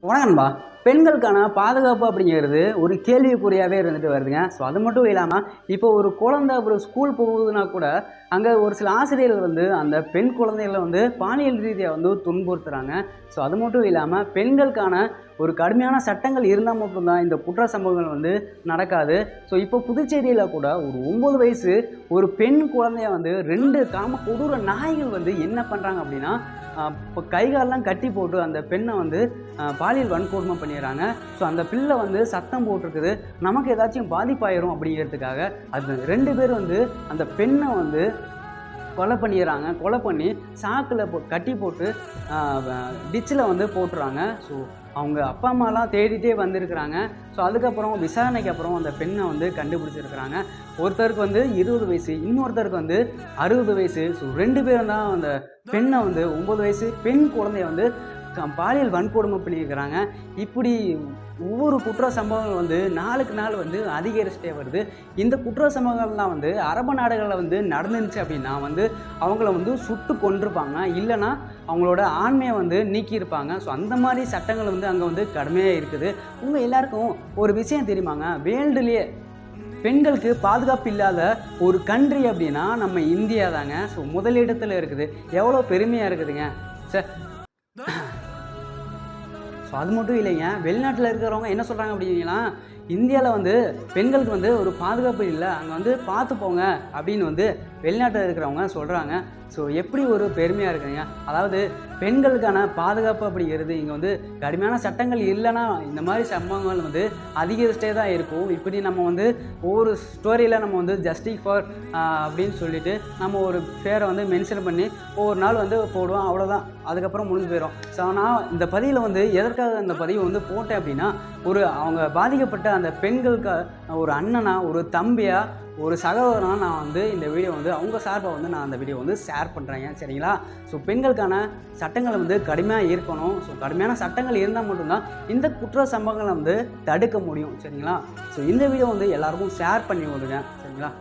வணக்கம் நண்பா. பெண்களுக்கான பாதுகாப்பு அப்படிங்கிறது ஒரு கேள்விக்குறியாகவே இருந்துட்டு வருதுங்க. ஸோ அது மட்டும் இல்லாமல் இப்போ ஒரு குழந்தை அப்புறம் ஸ்கூல் போகுதுன்னா கூட அங்கே ஒரு சில ஆசிரியர்கள் அந்த பெண் குழந்தைகளை பாலியல் ரீதியாக துன்புறுத்துகிறாங்க. ஸோ அது மட்டும் இல்லாமல் பெண்களுக்கான ஒரு கடுமையான சட்டங்கள் இருந்தால் மட்டும்தான் இந்த குற்ற சம்பவங்கள் நடக்காது. ஸோ இப்போ புதுச்சேரியில் கூட ஒரு 9 வயசு ஒரு பெண் குழந்தைய 2 காம கொடூர நாய்கள் என்ன பண்ணுறாங்க அப்படின்னா, இப்போ கைகாலெலாம் கட்டி போட்டு அந்த பெண்ணை பாலியல் வன்கொடுமை பண்ணிடுறாங்க. ஸோ அந்த பிள்ளை சத்தம் போட்டிருக்குது, நமக்கு ஏதாச்சும் பாதிப்பாயிரும் அப்படிங்கிறதுக்காக அது 2 பேர் அந்த பெண்ணை கொலை பண்ணிடுறாங்க. கொலை பண்ணி சாக்கில் கட்டி போட்டு டிச்சில் போட்டுறாங்க. ஸோ அவங்க அப்பா அம்மாலாம் தேடிட்டே வந்திருக்கிறாங்க. ஸோ அதுக்கப்புறம் விசாரணைக்கு அப்புறம் அந்த பெண்ணை கண்டுபிடிச்சிருக்கிறாங்க. ஒருத்தருக்கு 20 வயசு, இன்னொருத்தருக்கு 60 வயசு. ஸோ 2 பேரும் தான் அந்த பெண்ணை 9 வயசு பெண் குழந்தைய பாலியல் வன்கொடுமை பண்ணியிருக்கிறாங்க. இப்படி ஒவ்வொரு குற்ற சம்பவங்கள் நாளுக்கு நாள் அதிகரிச்சுட்டே வருது. இந்த குற்ற சம்பவங்கள்லாம் அரபு நாடுகளில் நடந்துச்சு அப்படின்னா அவங்கள சுட்டு கொண்டிருப்பாங்க, இல்லைன்னா அவங்களோட ஆண்மையை நீக்கியிருப்பாங்க. ஸோ அந்த மாதிரி சட்டங்கள் அங்கே கடுமையாக இருக்குது. உங்கள் எல்லாருக்கும் ஒரு விஷயம் தெரியுமாங்க, வேர்ல்டுலேயே பெண்களுக்கு பாதுகாப்பு இல்லாத ஒரு கண்ட்ரி அப்படின்னா நம்ம இந்தியா தாங்க. ஸோ முதலிடத்தில் இருக்குது. எவ்வளோ பெருமையாக இருக்குதுங்க சார். ஸோ அது மட்டும் இல்லைங்க, வெளிநாட்டில் இருக்கிறவங்க என்ன சொல்கிறாங்க அப்படின்னா, இந்தியாவில் பெண்களுக்கு ஒரு பாதுகாப்பு இல்லை, அங்கே பார்த்து போங்க அப்படின்னு வெளிநாட்டில் இருக்கிறவங்க சொல்கிறாங்க. ஸோ எப்படி ஒரு பெருமையாக இருக்குதுங்க. அதாவது பெண்களுக்கான பாதுகாப்பு அப்படிங்கிறது இங்கே கடுமையான சட்டங்கள் இல்லைன்னா இந்த மாதிரி சம்பவங்கள் அதிகரிச்சிட்டே தான் இருக்கும். இப்படி நம்ம ஒவ்வொரு ஸ்டோரியில் நம்ம ஜஸ்டிஸ் ஃபார் அப்படின்னு சொல்லிட்டு நம்ம ஒரு பேரை மென்ஷன் பண்ணி ஒவ்வொரு நாள் போடுவோம், அவ்வளோதான். அதுக்கப்புறம் முடிஞ்சு போயிடும். ஸோ நான் இந்த பதிவில் எதற்காக இந்த பதிவு போட்டேன் அப்படின்னா, அவங்க பாதிக்கப்பட்ட அந்த பெண்களுக்கு ஒரு அண்ணனா, ஒரு தம்பியா, ஒரு சகோதரனா நான் இந்த வீடியோ அவங்க சார்பாக நான் அந்த வீடியோ ஷேர் பண்ணுறேங்க, சரிங்களா. ஸோ பெண்களுக்கான சட்டங்கள் கடுமையாக இருக்கணும். ஸோ கடுமையான சட்டங்கள் இருந்தால் மட்டும்தான் இந்த குற்ற சம்பவங்களை தடுக்க முடியும், சரிங்களா. ஸோ இந்த வீடியோ எல்லாருக்கும் ஷேர் பண்ணி விடுங்க, சரிங்களா.